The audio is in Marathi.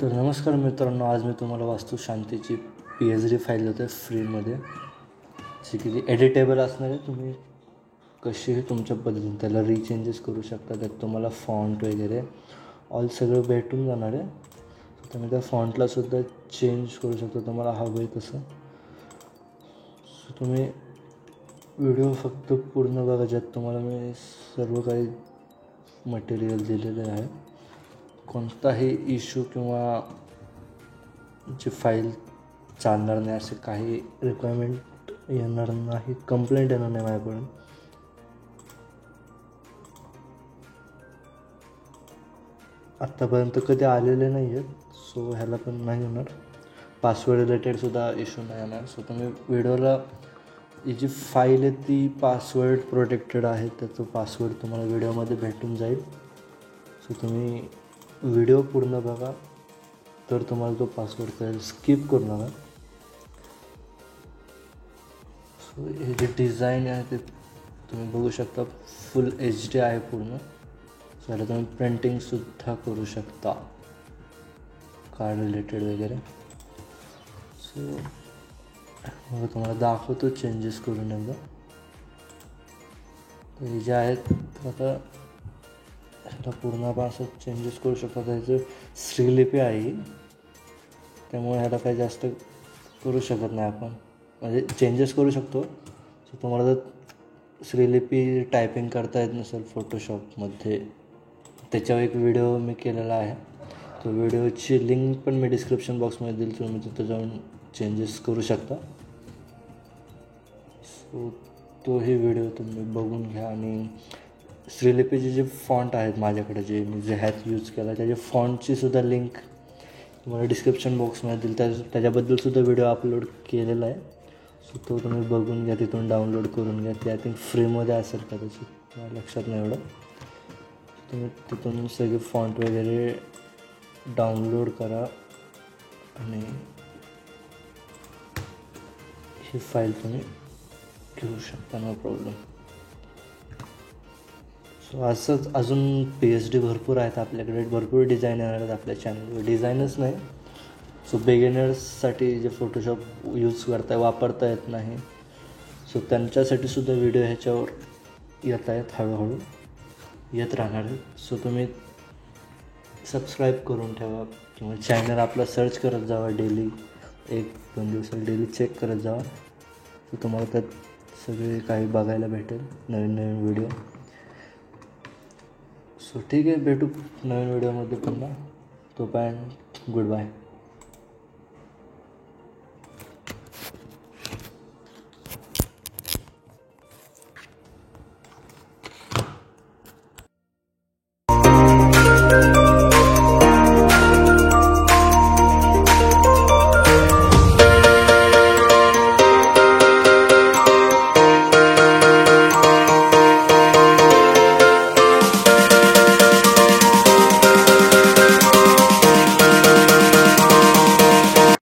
तर नमस्कार मित्रांनो, आज मी तुम्हाला वास्तुशांतीची PSD फाईल देतो आहे फ्रीमध्ये, जी की एडिटेबल असणार आहे. तुम्ही कशीही तुमच्या पद्धतीने त्याला रिचेंजेस करू शकता. त्यात तुम्हाला फॉन्ट वगैरे ऑल सगळं भेटून जाणार आहे. तुम्ही त्या फॉन्टलासुद्धा चेंज करू शकता तुम्हाला हवं आहे तसं. सो तुम्ही व्हिडिओ फक्त पूर्ण बघा, ज्यात तुम्हाला मी सर्व काही मटेरियल दिलेलं आहे. कोणताही इश्यू किंवा जी फाईल चालणार नाही असे काही रिक्वायरमेंट येणार नाही, कंप्लेंट येणार नाही माझ्याकडून. आत्तापर्यंत कधी आलेले नाही आहेत, सो ह्याला पण नाही होणार. पासवर्ड रिलेटेडसुद्धा इश्यू नाही येणार. सो तुम्ही व्हिडिओला ही जी फाईल आहे ती पासवर्ड प्रोटेक्टेड आहे, त्याचं पासवर्ड तुम्हाला व्हिडिओमध्ये भेटून जाईल. सो तुम्ही व्हिडिओ पूर्ण बघा, तर तुम्हाला तो पासवर्ड कळेल. स्किप करू नका. सो हे जे डिझाईन आहे ते तुम्ही बघू शकता, फुल HD आहे पूर्ण. सो याला तुम्ही प्रिंटिंगसुद्धा करू शकता, कार्ड रिलेटेड वगैरे. सो मग तुम्हाला दाखवतो चेंजेस करून एकदा. तर हे जे आहेत आता ह्याला पूर्ण आपण असं चेंजेस करू शकतो. त्याचं श्रीलिपी आहे, त्यामुळे ह्याला काही जास्त करू शकत नाही आपण, म्हणजे चेंजेस करू शकतो. सो तुम्हाला जर श्रीलिपी टायपिंग करता येत नसेल फोटोशॉपमध्ये, त्याच्यावर एक व्हिडिओ मी केलेला आहे. तो व्हिडिओची लिंक पण मी डिस्क्रिप्शन बॉक्समध्ये दिली, तुम्ही तिथं जाऊन चेंजेस करू शकता. सो तोही व्हिडिओ तुम्ही बघून घ्या. आणि श्रीलिपीचे जे फॉन्ट आहेत माझ्याकडे, जे मी जे ह्यात यूज केला, त्याच्या फॉन्टची सुद्धा लिंक तुम्हाला डिस्क्रिप्शन बॉक्समध्ये दिली. त्याच्याबद्दलसुद्धा व्हिडिओ अपलोड केलेला आहे. सो तो तुम्ही बघून घ्या, तिथून डाउनलोड करून घ्या. ते आय थिंक फ्रीमध्ये असेल कदाचित, मला लक्षात नाही एवढं. तुम्ही तिथून सगळे फॉन्ट वगैरे डाउनलोड करा आणि ही फाईल तुम्ही घेऊ शकता, नो प्रॉब्लेम. सो असंच अजून PSD भरपूर आहेत आपल्याकडे. भरपूर डिझाईन येणार आहेत आपल्या चॅनलवर. डिझाईनच नाही, सो बिगिनर्ससाठी जे फोटोशॉप यूज वापरता येत नाही, सो त्यांच्यासाठीसुद्धा व्हिडिओ ह्याच्यावर येत आहेत, हळूहळू येत राहणार आहेत. सो तुम्ही सबस्क्राईब करून ठेवा किंवा चॅनल आपला सर्च करत जावा. डेली 1-2 दिवसाला डेली चेक करत जावा. सो तुम्हाला त्यात सगळे काही बघायला भेटेल, नवीन नवीन व्हिडिओ. सो ठीक आहे, भेटू नवीन व्हिडिओमध्ये पुन्हा. तोपर्यंत गुड बाय.